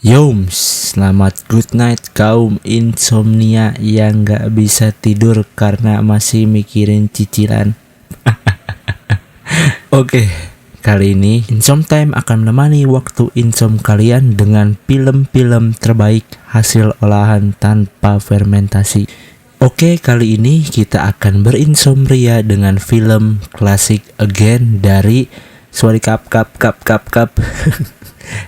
Yom, selamat good night kaum insomnia yang gak bisa tidur karena masih mikirin cicilan. Oke, kali ini Insomtime akan menemani waktu insom kalian dengan film-film terbaik hasil olahan tanpa fermentasi. Oke, kali ini kita akan berinsomnia dengan film klasik Again dari Swarikap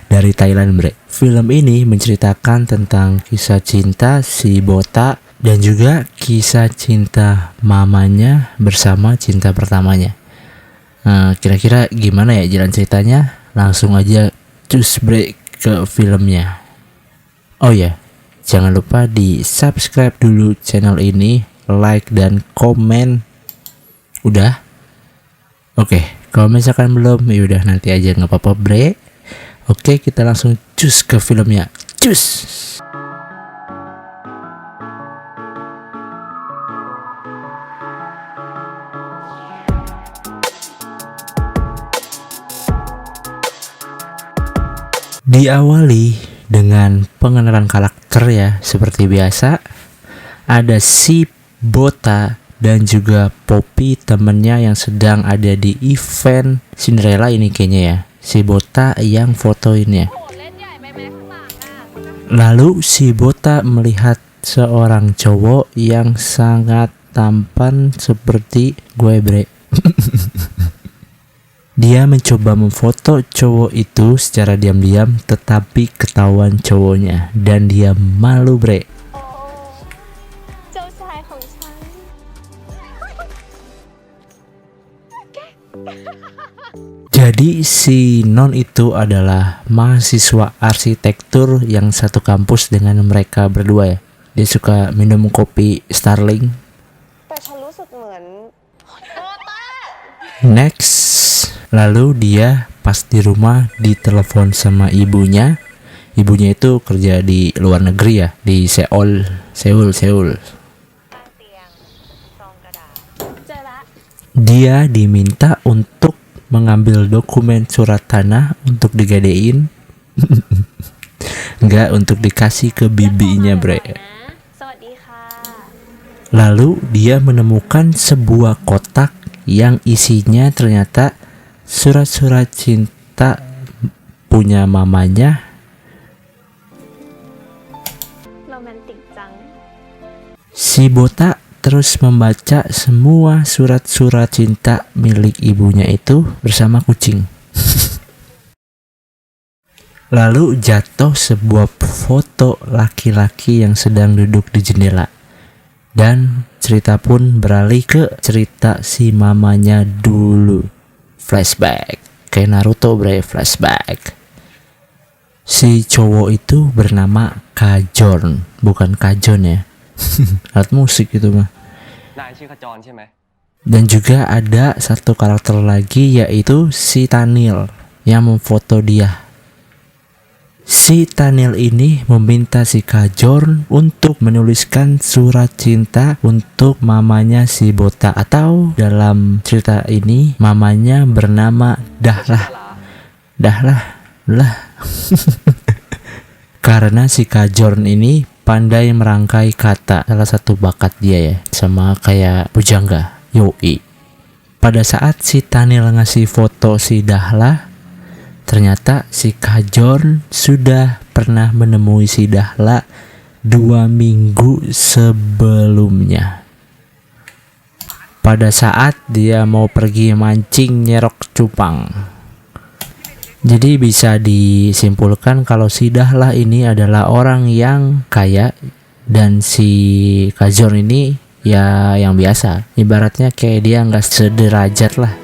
dari Thailand, bre. Film ini menceritakan tentang kisah cinta si Bota dan juga kisah cinta mamanya bersama cinta pertamanya. Kira-kira gimana ya jalan ceritanya? Langsung aja cus break ke filmnya. Oh ya, jangan lupa di subscribe dulu channel ini, like dan komen. Udah? Oke, kalau misalkan belum, yaudah nanti aja nggak apa-apa bre. Oke, kita langsung cus ke filmnya. Cus! Diawali dengan pengenalan karakter ya, seperti biasa. Ada si Bota dan juga Poppy temennya yang sedang ada di event Cinderella ini kayaknya ya. Si Bota yang fotoinnya. Lalu si Bota melihat seorang cowok yang sangat tampan seperti gue, bre. Dia mencoba memfoto cowok itu secara diam-diam, tetapi ketahuan cowoknya dan dia malu, bre. Jadi si Non itu adalah mahasiswa arsitektur yang satu kampus dengan mereka berdua ya. Dia suka minum kopi Starling. Next, lalu dia pas di rumah ditelepon sama ibunya. Ibunya itu kerja di luar negeri ya, di Seoul. Dia diminta untuk mengambil dokumen surat tanah untuk digadein. Enggak, untuk dikasih ke bibinya, bre. Lalu dia menemukan sebuah kotak yang isinya ternyata surat-surat cinta punya mamanya. Si Bota terus membaca semua surat-surat cinta milik ibunya itu bersama kucing. Lalu jatuh sebuah foto laki-laki yang sedang duduk di jendela. Dan cerita pun beralih ke cerita si mamanya dulu. Flashback. Kayak Naruto, bre, flashback. Si cowok itu bernama Kajorn, bukan Kajon ya. Alat musik itu mah. Dan juga ada satu karakter lagi, yaitu si Tanil yang memfoto dia. Si Tanil ini meminta si Kajorn untuk menuliskan surat cinta untuk mamanya si Bota, atau dalam cerita ini mamanya bernama Dahlah. Karena si Kajorn ini pandai merangkai kata, salah satu bakat dia ya, sama kayak pujangga. Yoi. Pada saat si Tanil ngasih foto si Dahlah, ternyata si Kajorn sudah pernah menemui si Dahlah 2 minggu sebelumnya. Pada saat dia mau pergi mancing nyerok cupang. Jadi bisa disimpulkan kalau si Dahlah ini adalah orang yang kaya dan si Kajorn ini ya yang biasa. Ibaratnya kayak dia nggak sederajat lah.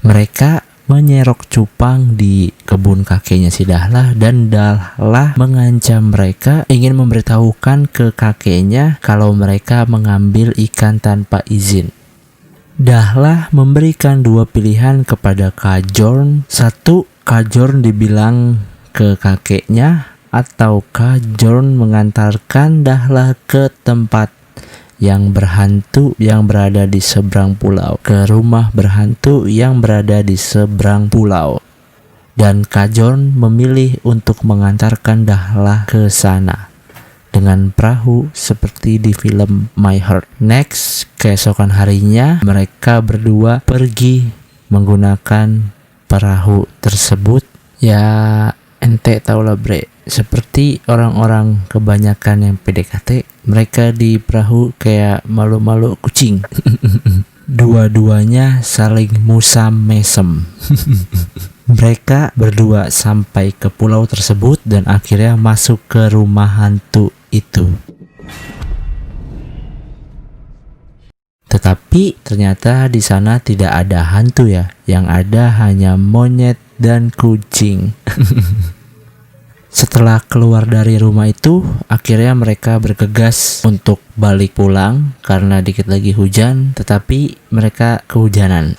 Mereka menyerok cupang di kebun kakeknya si Dahlah dan Dahlah mengancam mereka, ingin memberitahukan ke kakeknya kalau mereka mengambil ikan tanpa izin. Dahlah memberikan 2 pilihan kepada Kajorn. 1, Kajorn dibilang ke kakeknya, atau Kajorn mengantarkan Dahlah ke tempat yang berhantu yang berada di seberang pulau ke rumah berhantu yang berada di seberang pulau. Dan Kajorn memilih untuk mengantarkan Dahla ke sana dengan perahu seperti di film My Heart. Next, keesokan harinya mereka berdua pergi menggunakan perahu tersebut. Ya ente tau lah bre, seperti orang-orang kebanyakan yang PDKT, mereka di perahu kayak malu-malu kucing. Dua-duanya saling musam mesem. Mereka berdua sampai ke pulau tersebut dan akhirnya masuk ke rumah hantu itu. Tetapi ternyata di sana tidak ada hantu ya, yang ada hanya monyet dan kucing. Setelah keluar dari rumah itu, akhirnya mereka bergegas untuk balik pulang karena dikit lagi hujan, tetapi mereka kehujanan.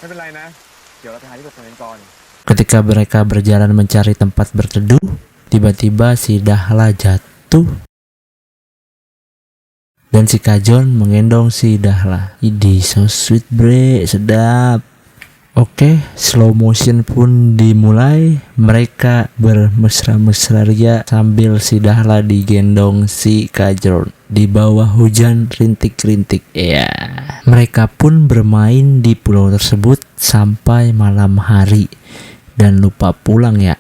Ketika mereka berjalan mencari tempat berteduh, tiba-tiba si Dahla jatuh dan si Kajorn menggendong si Dahla. Idi, so sweet bre, sedap. Oke, slow motion pun dimulai. Mereka bermesra-mesra ria sambil si Dahla digendong si Kajorn di bawah hujan rintik-rintik. Ya, mereka pun bermain di pulau tersebut sampai malam hari dan lupa pulang ya.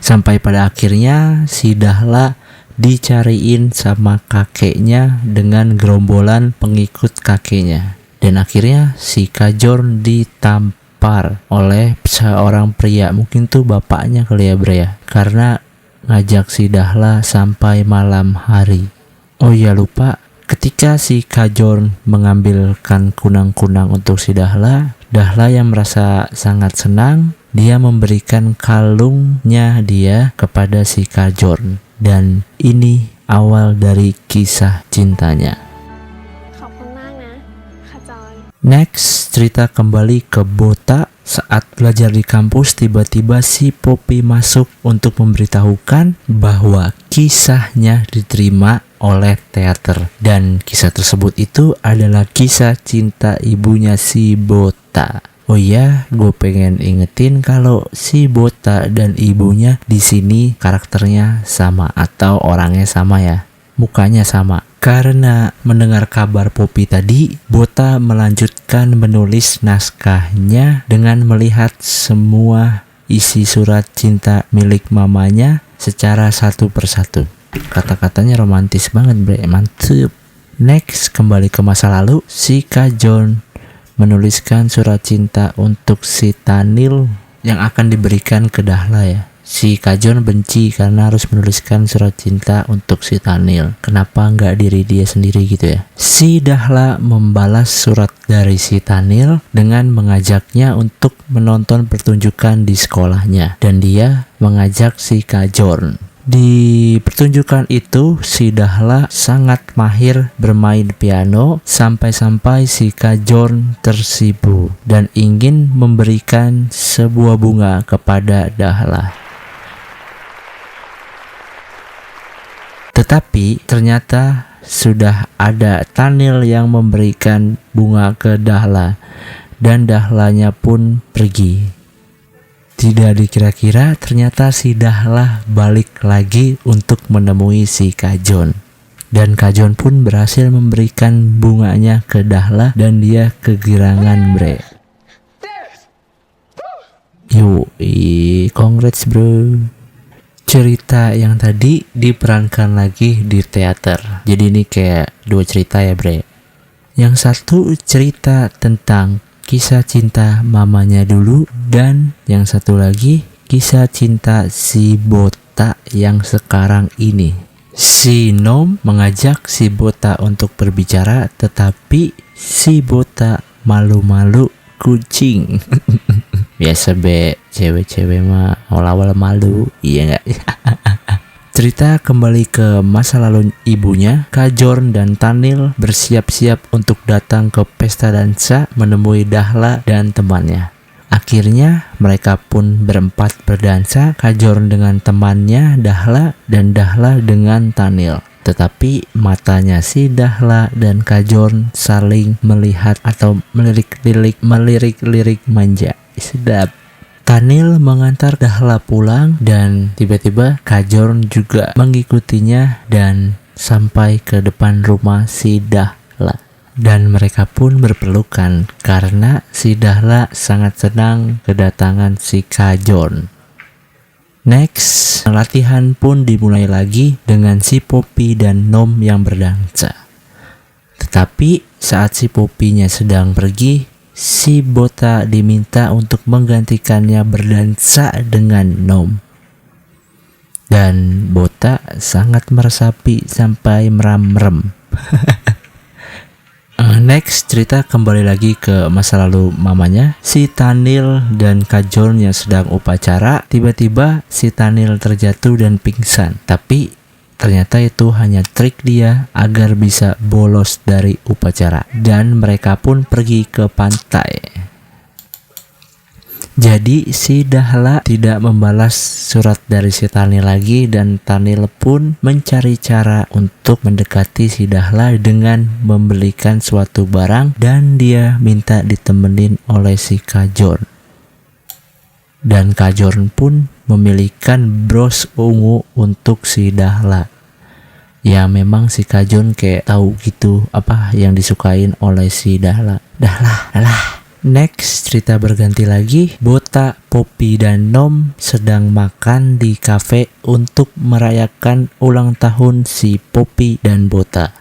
Sampai pada akhirnya si Dahla dicariin sama kakeknya dengan gerombolan pengikut kakeknya. Dan akhirnya si Kajorn ditampar oleh seorang pria, mungkin tuh bapaknya kali ya bre ya, karena ngajak si Dahla sampai malam hari. Oh iya lupa, ketika si Kajorn mengambilkan kunang-kunang untuk si Dahla, Dahla yang merasa sangat senang, dia memberikan kalungnya dia kepada si Kajorn. Dan ini awal dari kisah cintanya. Next, cerita kembali ke Bota. Saat belajar di kampus, tiba-tiba si Poppy masuk untuk memberitahukan bahwa kisahnya diterima oleh teater. Dan kisah tersebut itu adalah kisah cinta ibunya si Bota. Oh iya, gue pengen ingetin kalau si Bota dan ibunya di sini karakternya sama atau orangnya sama ya, mukanya sama. Karena mendengar kabar Poppy tadi, Bota melanjutkan menulis naskahnya dengan melihat semua isi surat cinta milik mamanya secara satu persatu. Kata-katanya romantis banget bre, mantep. Next, kembali ke masa lalu, si Kajorn menuliskan surat cinta untuk si Tanil yang akan diberikan ke Dahla ya. Si Kajorn benci karena harus menuliskan surat cinta untuk si Tanil. Kenapa nggak diri dia sendiri gitu ya? Si Dahla membalas surat dari si Tanil dengan mengajaknya untuk menonton pertunjukan di sekolahnya. Dan dia mengajak si Kajorn. Di pertunjukan itu, si Dahla sangat mahir bermain piano sampai-sampai si Kajorn tersipu dan ingin memberikan sebuah bunga kepada Dahla. Tetapi ternyata sudah ada Tanil yang memberikan bunga ke Dahla dan Dahlanya pun pergi. Tidak dikira-kira ternyata si Dahla balik lagi untuk menemui si Kajorn. Dan Kajorn pun berhasil memberikan bunganya ke Dahla dan dia kegirangan bre. Yoi, congrats bro. Cerita yang tadi diperankan lagi di teater. Jadi ini kayak dua cerita ya bre. Yang satu cerita tentang kisah cinta mamanya dulu, dan yang satu lagi kisah cinta si Bota yang sekarang ini. Si Nom mengajak si Bota untuk berbicara, tetapi si Bota malu-malu kucing. Biasa be, cewek-cewek mah awal-awal malu, iya gak? Cerita kembali ke masa lalu ibunya. Kajorn dan Tanil bersiap-siap untuk datang ke pesta dansa menemui Dahla dan temannya. Akhirnya mereka pun berempat berdansa, Kajorn dengan temannya Dahla dan Dahla dengan Tanil. Tetapi matanya si Dahla dan Kajorn saling melihat atau melirik-lirik manja. Sedap. Tanil mengantar Dahla pulang dan tiba-tiba Kajorn juga mengikutinya dan sampai ke depan rumah si Dahla. Dan mereka pun berpelukan karena si Dahla sangat senang kedatangan si Kajorn. Next, latihan pun dimulai lagi dengan si Poppy dan Nom yang berdansa. Tetapi saat si Poppy-nya sedang pergi, si Bota diminta untuk menggantikannya berdansa dengan Nom. Dan Bota sangat meresapi sampai merem-rem. Next, cerita kembali lagi ke masa lalu mamanya. Si Tanil dan Kajorn yang sedang upacara, tiba-tiba si Tanil terjatuh dan pingsan. Tapi ternyata itu hanya trik dia agar bisa bolos dari upacara. Dan mereka pun pergi ke pantai. Jadi si Dahla tidak membalas surat dari si Tanil lagi dan Tanil pun mencari cara untuk mendekati si Dahla dengan membelikan suatu barang dan dia minta ditemenin oleh si Kajorn. Dan Kajorn pun memilihkan bros ungu untuk si Dahla. Ya memang si Kajorn kayak tahu gitu apa yang disukain oleh si Dahla. Dahla. Next, cerita berganti lagi. Bota, Poppy, dan Nom sedang makan di kafe untuk merayakan ulang tahun si Poppy dan Bota.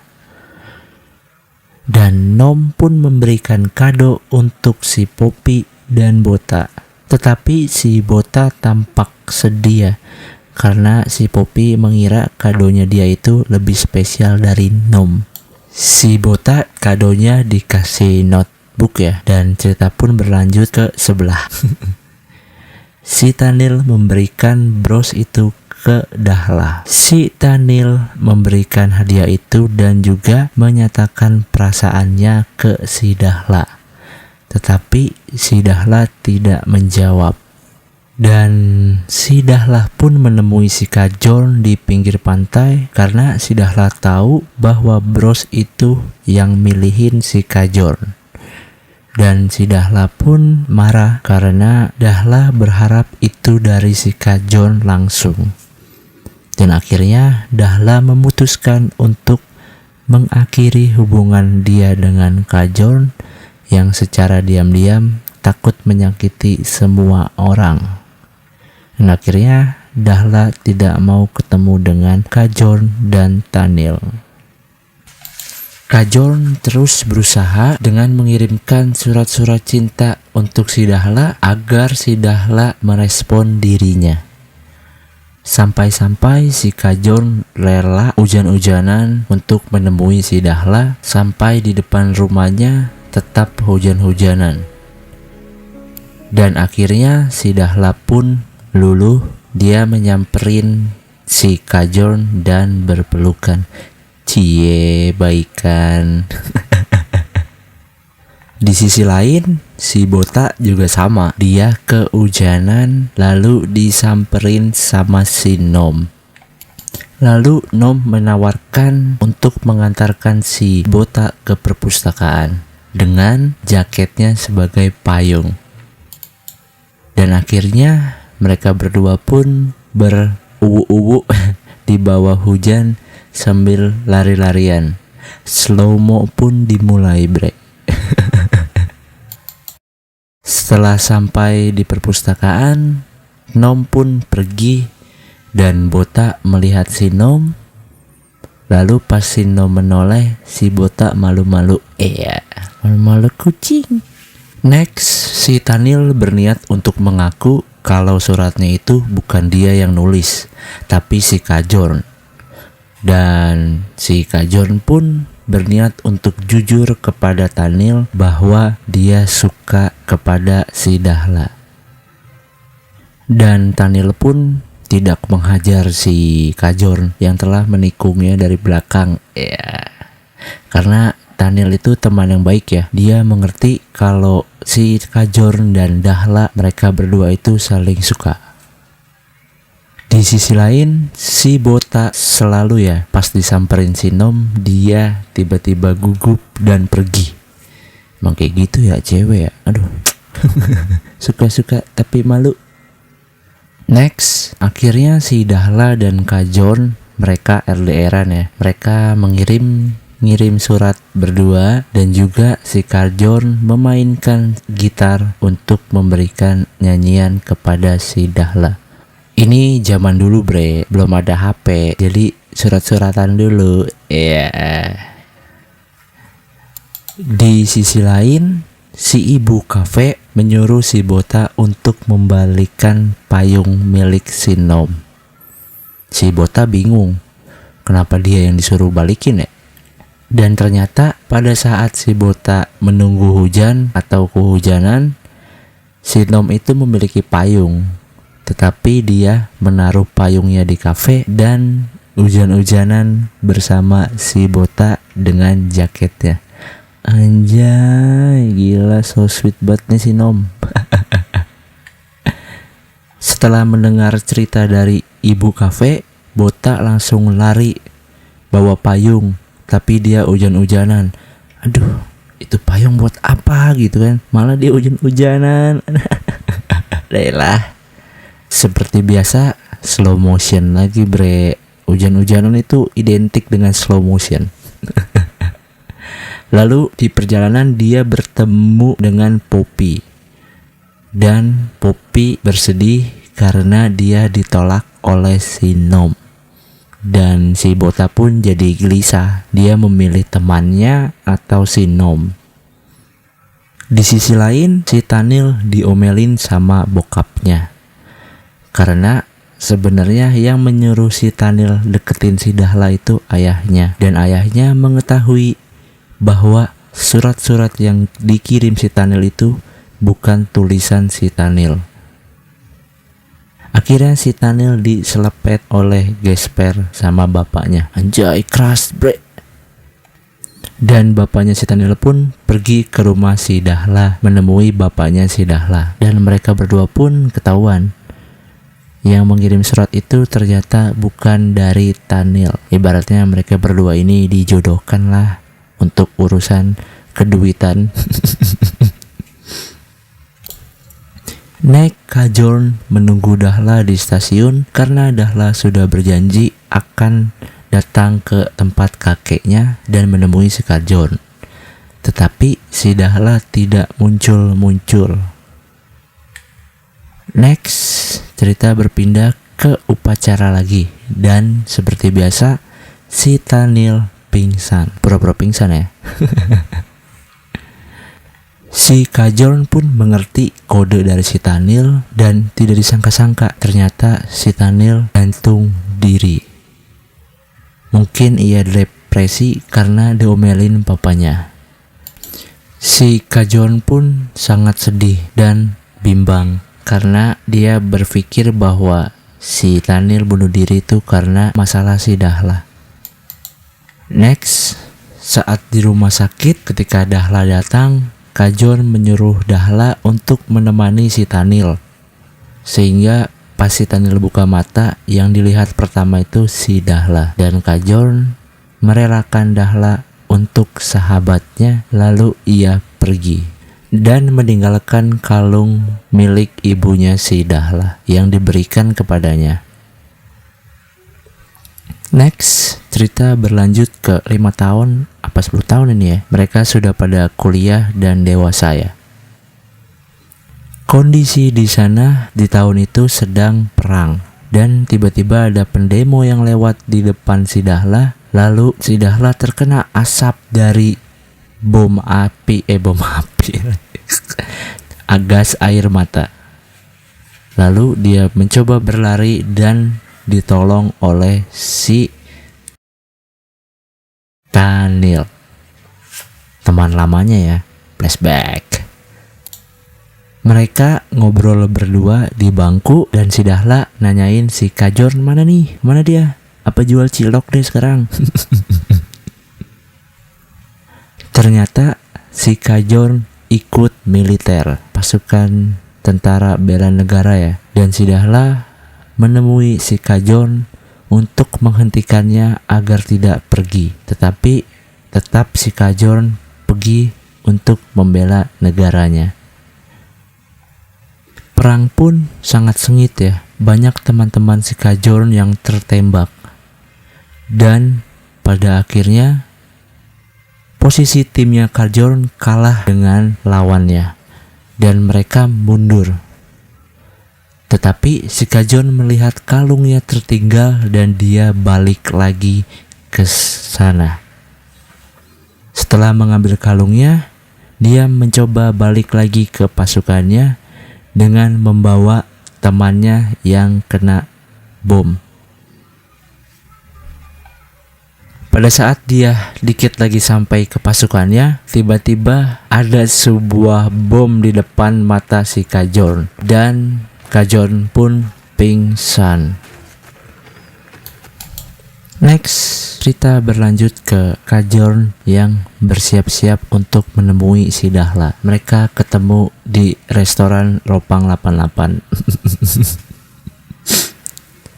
Dan Nom pun memberikan kado untuk si Poppy dan Bota. Tetapi si Bota tampak sedih karena si Poppy mengira kadonya dia itu lebih spesial dari Nom. Si Bota kadonya dikasih notebook ya, dan cerita pun berlanjut ke sebelah. Si Tanil memberikan bros itu ke Dahla. Si Tanil memberikan hadiah itu dan juga menyatakan perasaannya ke si Dahla. Tetapi si Dahla tidak menjawab. Dan si Dahla pun menemui si Kajorn di pinggir pantai karena si Dahla tahu bahwa bros itu yang milihin si Kajorn. Dan si Dahla pun marah karena Dahla berharap itu dari si Kajorn langsung. Dan akhirnya Dahla memutuskan untuk mengakhiri hubungan dia dengan Kajorn yang secara diam-diam takut menyakiti semua orang. Dan akhirnya Dahla tidak mau ketemu dengan Kajorn dan Tanil. Kajorn terus berusaha dengan mengirimkan surat-surat cinta untuk si Dahla agar si Dahla merespon dirinya. Sampai-sampai si Kajorn rela hujan-hujanan untuk menemui si Dahla sampai di depan rumahnya tetap hujan-hujanan. Dan akhirnya si Dahla pun luluh, dia menyamperin si Kajorn dan berpelukan. Cie, baikan. Di sisi lain, si Bota juga sama. Dia kehujanan lalu disamperin sama si Nom. Lalu Nom menawarkan untuk mengantarkan si Bota ke perpustakaan dengan jaketnya sebagai payung. Dan akhirnya mereka berdua pun beruwu-uwu di bawah hujan sambil lari-larian. Slow-mo pun dimulai, bre. Setelah sampai di perpustakaan, Nom pun pergi dan Bota melihat si Nom. Lalu pas si Nom menoleh, si Bota malu-malu. Malu-malu kucing. Next, si Tanil berniat untuk mengaku kalau suratnya itu bukan dia yang nulis, tapi si Kajorn. Dan si Kajorn pun berniat untuk jujur kepada Tanil bahwa dia suka kepada si Dahla. Dan Tanil pun tidak menghajar si Kajorn yang telah menikungnya dari belakang. Karena Tanil itu teman yang baik ya. Dia mengerti kalau si Kajorn dan Dahla mereka berdua itu saling suka. Di sisi lain, si Bota selalu ya pas disamperin si Nom, dia tiba-tiba gugup dan pergi. Emang kayak gitu ya cewek ya. Aduh. Suka-suka tapi malu. Next, akhirnya si Dahla dan Kajorn mereka LDR-an ya. Mereka ngirim surat berdua dan juga si Kajorn memainkan gitar untuk memberikan nyanyian kepada si Dahla. Ini zaman dulu bre, belum ada HP, jadi surat-suratan dulu. Di sisi lain, si ibu kafe menyuruh si Bota untuk membalikan payung milik si Nom. Si Bota bingung, kenapa dia yang disuruh balikin ya? Dan ternyata pada saat si Bota menunggu hujan atau kehujanan, si Nom itu memiliki payung. Tetapi dia menaruh payungnya di kafe dan hujan-hujanan bersama si Bota dengan jaketnya. Anjay, gila so sweet banget nih si Nom. Setelah mendengar cerita dari ibu kafe, Bota langsung lari bawa payung, tapi dia hujan-hujanan. Aduh, itu payung buat apa gitu kan? Malah dia hujan-hujanan. Lah. Seperti biasa, slow motion lagi bre. Hujan-hujanan itu identik dengan slow motion. Lalu di perjalanan dia bertemu dengan Poppy. Dan Poppy bersedih karena dia ditolak oleh si Nom. Dan si Bota pun jadi gelisah. Dia memilih temannya atau si Nom. Di sisi lain, si Tanil diomelin sama bokapnya. Karena sebenarnya yang menyuruh si Tanil deketin si Dahla itu ayahnya. Dan ayahnya mengetahui bahwa surat-surat yang dikirim si Tanil itu bukan tulisan si Tanil. Akhirnya si Tanil diselepet oleh Gesper sama bapaknya. Anjay, keras bre. Dan bapaknya si Tanil pun pergi ke rumah si Dahla menemui bapaknya si Dahla. Dan mereka berdua pun ketahuan yang mengirim surat itu ternyata bukan dari Tanil. Ibaratnya mereka berdua ini dijodohkan lah untuk urusan keduitan. Next, Kajorn menunggu Dahla di stasiun karena Dahla sudah berjanji akan datang ke tempat kakeknya dan menemui si Kajorn. Tetapi si Dahla tidak muncul-muncul. Next, cerita berpindah ke upacara lagi dan seperti biasa si Tanil pingsan, pura-pura pingsan ya. Si Kajorn pun mengerti kode dari si Tanil dan tidak disangka-sangka ternyata si Tanil gantung diri. Mungkin ia depresi karena diomelin papanya. Si Kajorn pun sangat sedih dan bimbang karena dia berpikir bahwa si Tanil bunuh diri itu karena masalah si Dahla. Next, saat di rumah sakit ketika Dahla datang, Kajorn menyuruh Dahla untuk menemani si Tanil. Sehingga pas si Tanil buka mata, yang dilihat pertama itu si Dahla. Dan Kajorn merelakan Dahla untuk sahabatnya, lalu ia pergi. Dan meninggalkan kalung milik ibunya si Dahla yang diberikan kepadanya. Next, cerita berlanjut ke 5 tahun, apa 10 tahun ini ya. Mereka sudah pada kuliah dan dewasa ya. Kondisi di sana di tahun itu sedang perang. Dan tiba-tiba ada pendemo yang lewat di depan si Dahla. Lalu si Dahla terkena asap dari bom api. Gas air mata. Lalu dia mencoba berlari dan ditolong oleh si Tanil, teman lamanya ya. Flashback. Mereka ngobrol berdua di bangku dan si Dahla nanyain si Kajorn mana nih, mana dia, apa jual cilok deh sekarang. Ternyata si Kajorn ikut militer, pasukan tentara bela negara ya. Dan si Dahla menemui si Kajorn untuk menghentikannya agar tidak pergi. Tetapi tetap si Kajorn pergi untuk membela negaranya. Perang pun sangat sengit ya. Banyak teman-teman si Kajorn yang tertembak. Dan pada akhirnya posisi timnya Kajorn kalah dengan lawannya dan mereka mundur. Tetapi si Kajorn melihat kalungnya tertinggal dan dia balik lagi ke sana. Setelah mengambil kalungnya, dia mencoba balik lagi ke pasukannya dengan membawa temannya yang kena bom. Pada saat dia dikit lagi sampai ke pasukannya, tiba-tiba ada sebuah bom di depan mata si Kajorn dan Kajorn pun pingsan. Next, cerita berlanjut ke Kajorn yang bersiap-siap untuk menemui si Dahla. Mereka ketemu di restoran Ropang 88.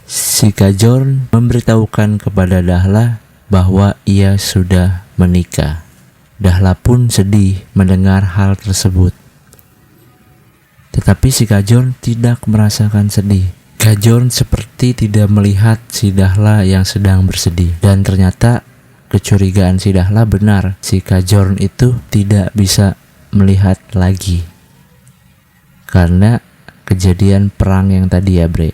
Si Kajorn memberitahukan kepada Dahla bahwa ia sudah menikah. Dahla pun sedih mendengar hal tersebut. Tetapi si Kajorn tidak merasakan sedih. Kajorn seperti tidak melihat si Dahla yang sedang bersedih. Dan ternyata kecurigaan si Dahla benar. Si Kajorn itu tidak bisa melihat lagi karena kejadian perang yang tadi ya bre.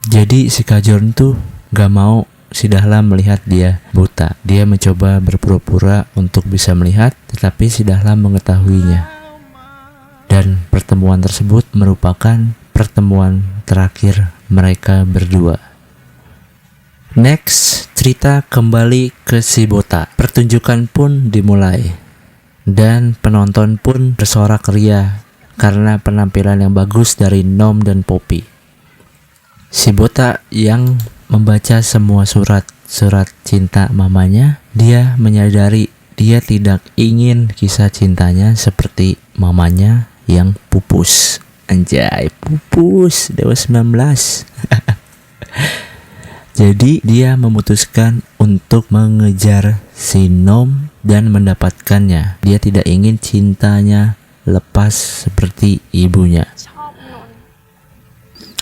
Jadi si Kajorn tuh gak mau si Dahla melihat dia buta. Dia mencoba berpura-pura untuk bisa melihat, tetapi si Dahla mengetahuinya. Dan pertemuan tersebut merupakan pertemuan terakhir mereka berdua. Next, cerita kembali ke si Bota. Pertunjukan pun dimulai dan penonton pun bersorak ria karena penampilan yang bagus dari Nom dan Poppy. Si Bota yang membaca semua surat cinta mamanya, dia menyadari dia tidak ingin kisah cintanya seperti mamanya yang pupus. Anjay, pupus Dewa 19. Jadi dia memutuskan untuk mengejar si Nom dan mendapatkannya. Dia tidak ingin cintanya lepas seperti ibunya.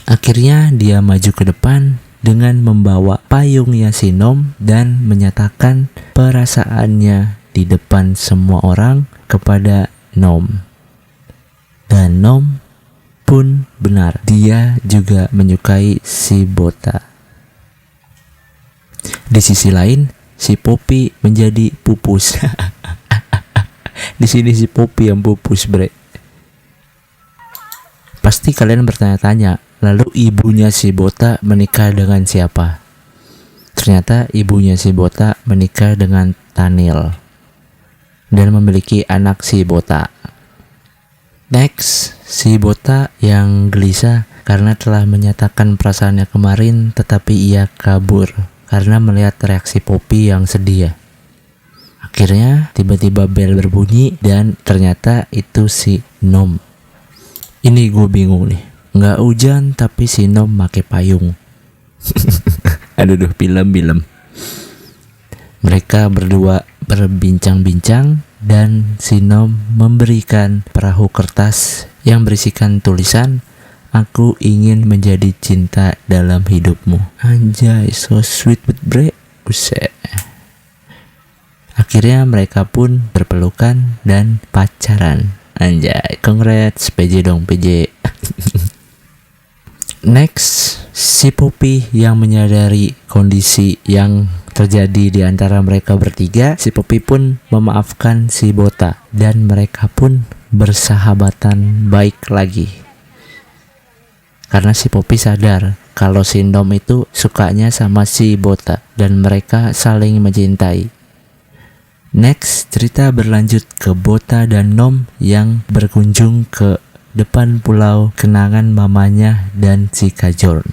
Akhirnya dia maju ke depan dengan membawa payungnya si Nom dan menyatakan perasaannya di depan semua orang kepada Nom. Dan Nom pun benar, dia juga menyukai si Bota. Di sisi lain, si Poppy menjadi pupus. Di sini si Poppy yang pupus, bre. Pasti kalian bertanya-tanya, lalu ibunya si Bota menikah dengan siapa? Ternyata ibunya si Bota menikah dengan Tanil dan memiliki anak si Bota. Next, si Bota yang gelisah karena telah menyatakan perasaannya kemarin, tetapi ia kabur karena melihat reaksi Poppy yang sedih. Akhirnya tiba-tiba bel berbunyi dan ternyata itu si Nom. Ini gue bingung nih. Nggak hujan tapi si Nom pakai payung. Aduh, film. Mereka berdua berbincang-bincang dan si Nom memberikan perahu kertas yang berisikan tulisan, "Aku ingin menjadi cinta dalam hidupmu." Anjay, so sweet but bre. Buset. Akhirnya mereka pun berpelukan dan pacaran. Anjay, congrats, PJ dong, PJ. Next, si Poppy yang menyadari kondisi yang terjadi di antara mereka bertiga, si Poppy pun memaafkan si Bota dan mereka pun bersahabatan baik lagi. Karena si Poppy sadar kalau si Nom itu sukanya sama si Bota dan mereka saling mencintai. Next, cerita berlanjut ke Bota dan Nom yang berkunjung ke depan pulau kenangan mamanya dan si Kajorn.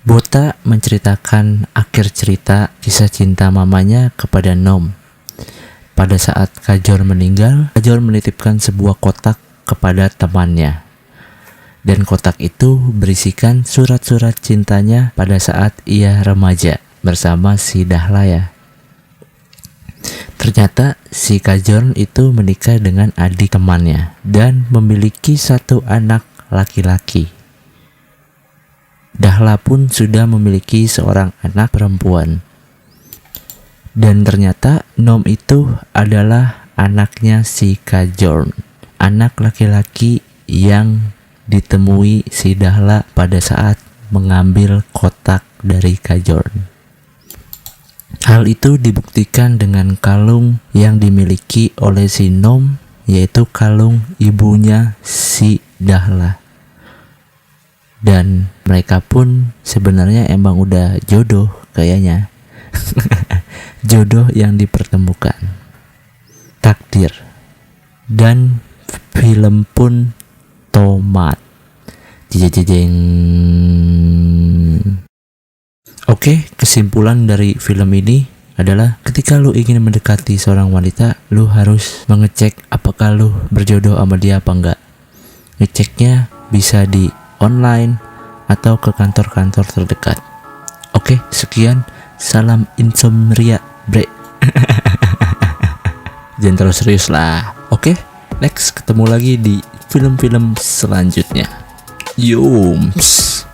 Bota menceritakan akhir cerita kisah cinta mamanya kepada Nom. Pada saat Kajol meninggal, Kajol menitipkan sebuah kotak kepada temannya. Dan kotak itu berisikan surat-surat cintanya pada saat ia remaja bersama si Dahlaya. Ternyata si Kajol itu menikah dengan adik temannya dan memiliki satu anak laki-laki. Dahla pun sudah memiliki seorang anak perempuan. Dan ternyata Nom itu adalah anaknya si Kajol, anak laki-laki yang ditemui si Dahla pada saat mengambil kotak dari Kajol. Hal itu dibuktikan dengan kalung yang dimiliki oleh si Nom, yaitu kalung ibunya si Dahla. Dan mereka pun sebenarnya emang udah jodoh kayaknya. Jodoh yang dipertemukan, takdir. Dan film pun tomat. Jejeng. Oke, kesimpulan dari film ini adalah ketika lu ingin mendekati seorang wanita, lu harus mengecek apakah lu berjodoh sama dia apa enggak. Ngeceknya bisa di online atau ke kantor-kantor terdekat. Oke, sekian. Salam insomnia, bre. Jangan terlalu serius lah. Oke, next ketemu lagi di film-film selanjutnya. Yums.